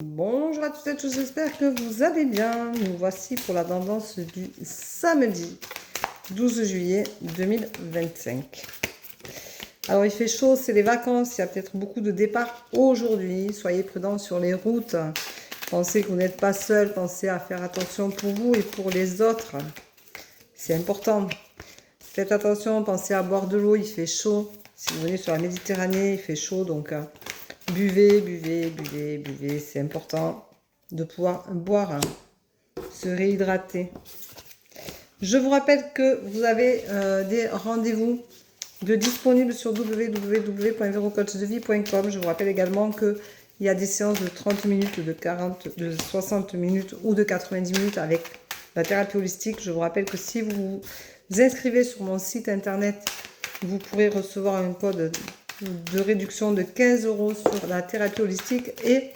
Bonjour à toutes et à tous, j'espère que vous allez bien. Nous voici pour la tendance du samedi 12 juillet 2025. Alors il fait chaud, c'est les vacances, il y a peut-être beaucoup de départs aujourd'hui. Soyez prudents sur les routes. Pensez que vous n'êtes pas seul, pensez à faire attention pour vous et pour les autres. C'est important. Faites attention, pensez à boire de l'eau, il fait chaud. Si vous venez sur la Méditerranée, il fait chaud, donc buvez, buvez, buvez, buvez. C'est important de pouvoir boire, se réhydrater. Je vous rappelle que vous avez des rendez-vous disponibles sur www.verocoachdevie.com. Je vous rappelle également qu'il y a des séances de 30 minutes, de 40, de 60 minutes ou de 90 minutes avec la thérapie holistique. Je vous rappelle que si vous vous inscrivez sur mon site internet, vous pourrez recevoir un code de réduction de 15 € sur la thérapie holistique et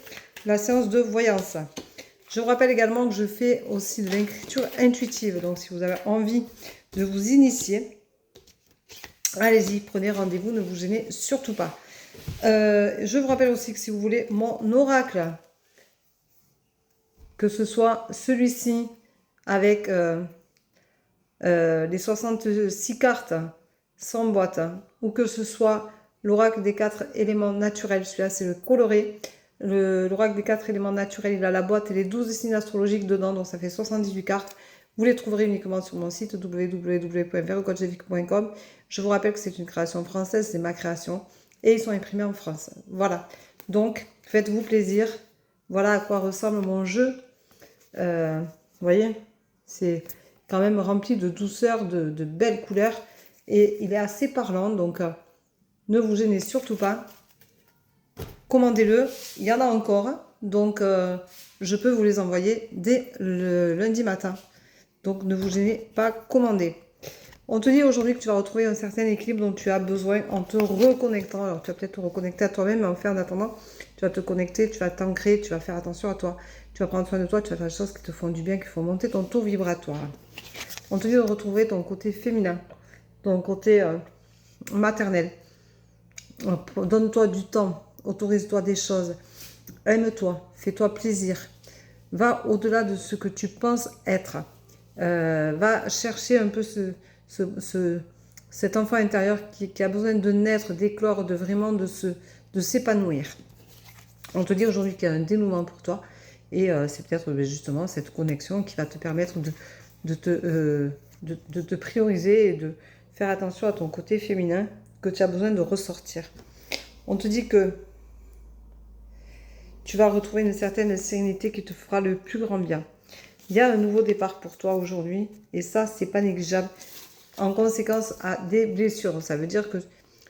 la séance de voyance. Je vous rappelle également que je fais aussi de l'écriture intuitive. Donc, si vous avez envie de vous initier, allez-y, prenez rendez-vous, ne vous gênez surtout pas. Je vous rappelle aussi que si vous voulez mon oracle, que ce soit celui-ci avec les 66 cartes sans boîte, ou que ce soit l'oracle des 4 éléments naturels, celui-là c'est le coloré. L'oracle des 4 éléments naturels, il a la boîte et les 12 signes astrologiques dedans, donc ça fait 78 cartes. Vous les trouverez uniquement sur mon site www.verocoachdevie.com. Je vous rappelle que c'est une création française, c'est ma création, et ils sont imprimés en France. Voilà, donc faites-vous plaisir. Voilà à quoi ressemble mon jeu. Vous voyez, c'est quand même rempli de douceur, de belles couleurs, et il est assez parlant, donc ne vous gênez surtout pas. Commandez-le, il y en a encore, donc je peux vous les envoyer dès le lundi matin. Donc ne vous gênez pas, commandez. On te dit aujourd'hui que tu vas retrouver un certain équilibre dont tu as besoin en te reconnectant. Alors tu vas peut-être te reconnecter à toi-même, mais en attendant, tu vas te connecter, tu vas t'ancrer, tu vas faire attention à toi. Tu vas prendre soin de toi, tu vas faire des choses qui te font du bien, qui font monter ton taux vibratoire. On te dit de retrouver ton côté féminin, ton côté maternel. Donne-toi du temps, autorise-toi des choses, aime-toi, fais-toi plaisir, va au-delà de ce que tu penses être, va chercher un peu cet enfant intérieur qui a besoin de naître, d'éclore, de s'épanouir. On te dit aujourd'hui qu'il y a un dénouement pour toi et c'est peut-être justement cette connexion qui va te permettre de te prioriser et de faire attention à ton côté féminin que tu as besoin de ressortir. On te dit que tu vas retrouver une certaine sérénité qui te fera le plus grand bien. Il y a un nouveau départ pour toi aujourd'hui et ça, c'est pas négligeable. En conséquence à des blessures, ça veut dire que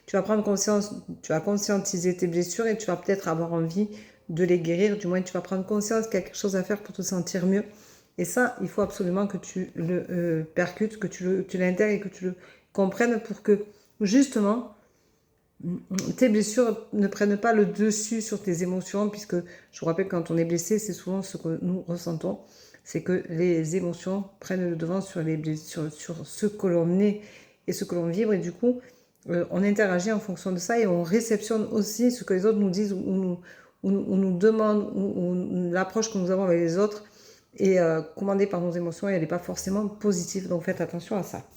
tu vas prendre conscience, tu vas conscientiser tes blessures et tu vas peut-être avoir envie de les guérir. Du moins, tu vas prendre conscience qu'il y a quelque chose à faire pour te sentir mieux. Et ça, il faut absolument que tu le percutes, que tu l'intègres et que tu le comprennes pour que justement tes blessures ne prennent pas le dessus sur tes émotions, puisque je vous rappelle que quand on est blessé, c'est souvent ce que nous ressentons, c'est que les émotions prennent le devant sur les blessures, sur ce que l'on est et ce que l'on vibre, et du coup, on interagit en fonction de ça et on réceptionne aussi ce que les autres nous disent ou nous demandent, ou l'approche que nous avons avec les autres est commandée par nos émotions et elle n'est pas forcément positive, donc faites attention à ça.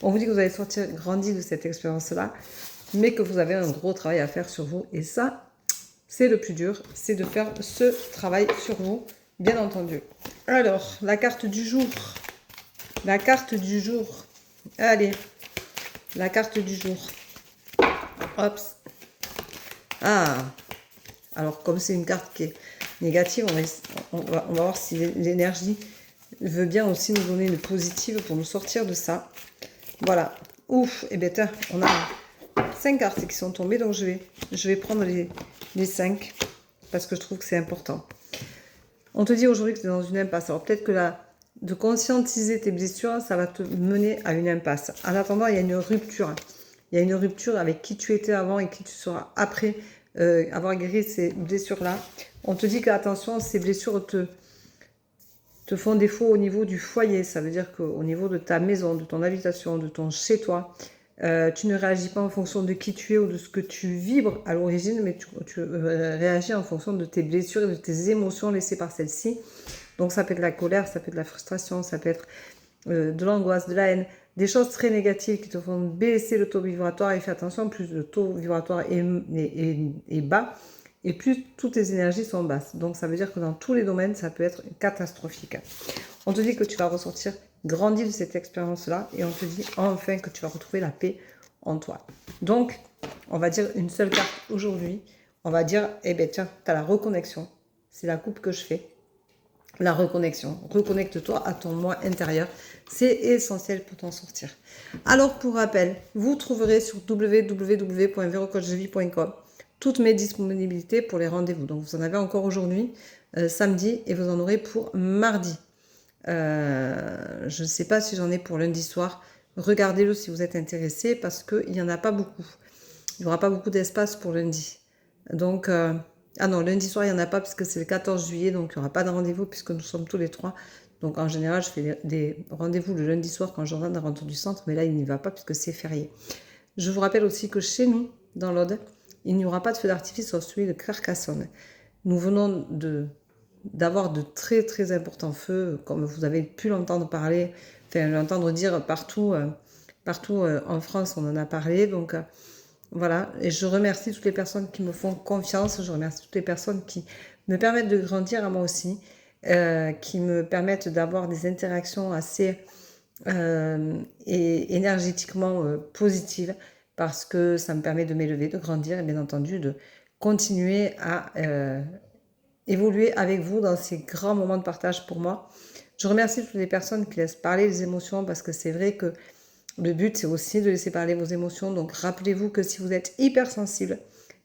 On vous dit que vous allez sortir grandi de cette expérience-là, mais que vous avez un gros travail à faire sur vous. Et ça, c'est le plus dur, c'est de faire ce travail sur vous, bien entendu. Alors, la carte du jour. La carte du jour. Allez, la carte du jour. Hop. Ah. Alors, comme c'est une carte qui est négative, on va voir si l'énergie veut bien aussi nous donner une positive pour nous sortir de ça. Voilà. Ouf. Et bien, on a 5 cartes qui sont tombées, donc je vais prendre les 5 parce que je trouve que c'est important. On te dit aujourd'hui que tu es dans une impasse. Alors peut-être que de conscientiser tes blessures, ça va te mener à une impasse. En attendant, il y a une rupture. Il y a une rupture avec qui tu étais avant et qui tu seras après avoir guéri ces blessures-là. On te dit qu'attention, ces blessures te font défaut au niveau du foyer. Ça veut dire qu'au niveau de ta maison, de ton habitation, de ton chez-toi, Tu ne réagis pas en fonction de qui tu es ou de ce que tu vibres à l'origine, mais tu réagis en fonction de tes blessures et de tes émotions laissées par celles-ci. Donc ça peut être la colère, ça peut être la frustration, ça peut être de l'angoisse, de la haine, des choses très négatives qui te font baisser le taux vibratoire. Et fais attention, plus le taux vibratoire est bas, et plus toutes tes énergies sont basses. Donc ça veut dire que dans tous les domaines, ça peut être catastrophique. On te dit que tu vas ressortir grandi de cette expérience-là, et on te dit enfin que tu vas retrouver la paix en toi. Donc, on va dire une seule carte aujourd'hui. On va dire, eh bien tiens, tu as la reconnexion. C'est la coupe que je fais. La reconnexion. Reconnecte-toi à ton moi intérieur. C'est essentiel pour t'en sortir. Alors, pour rappel, vous trouverez sur www.verocoachdevie.com toutes mes disponibilités pour les rendez-vous. Donc, vous en avez encore aujourd'hui, samedi, et vous en aurez pour mardi. Je ne sais pas si j'en ai pour lundi soir. Regardez-le si vous êtes intéressé, parce qu'il n'y en a pas beaucoup. Il n'y aura pas beaucoup d'espace pour lundi. Donc, ah non, lundi soir, il n'y en a pas puisque c'est le 14 juillet, donc il n'y aura pas de rendez-vous puisque nous sommes tous les trois. Donc en général, je fais des rendez-vous le lundi soir quand je rentre dans Retour du Centre, mais là, il n'y va pas puisque c'est férié. Je vous rappelle aussi que chez nous, dans l'Aude, il n'y aura pas de feu d'artifice sauf celui de Carcassonne. Nous venons d'avoir de très très importants feux, comme vous avez pu l'entendre parler, enfin l'entendre dire partout, en France, on en a parlé. Donc voilà, et je remercie toutes les personnes qui me font confiance, je remercie toutes les personnes qui me permettent de grandir à moi aussi, qui me permettent d'avoir des interactions assez et énergétiquement positives, parce que ça me permet de m'élever, de grandir et bien entendu de continuer à évoluer avec vous dans ces grands moments de partage pour moi. Je remercie toutes les personnes qui laissent parler les émotions, parce que c'est vrai que le but, c'est aussi de laisser parler vos émotions. Donc, rappelez-vous que si vous êtes hypersensible,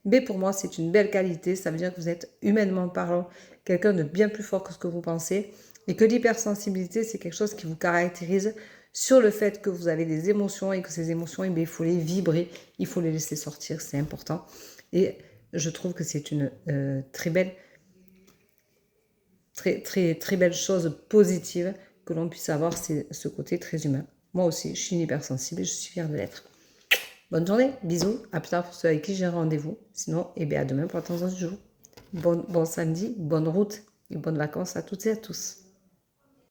mais pour moi, c'est une belle qualité. Ça veut dire que vous êtes, humainement parlant, quelqu'un de bien plus fort que ce que vous pensez. Et que l'hypersensibilité, c'est quelque chose qui vous caractérise sur le fait que vous avez des émotions, et que ces émotions, il faut les vibrer, il faut les laisser sortir, c'est important. Et je trouve que c'est une très belle chose positive que l'on puisse avoir, c'est ce côté très humain. Moi aussi, je suis une hypersensible et je suis fière de l'être. Bonne journée, bisous, à plus tard pour ceux avec qui j'ai un rendez-vous. Sinon, à demain pour la tendance du jour. Bon samedi, bonne route et bonnes vacances à toutes et à tous.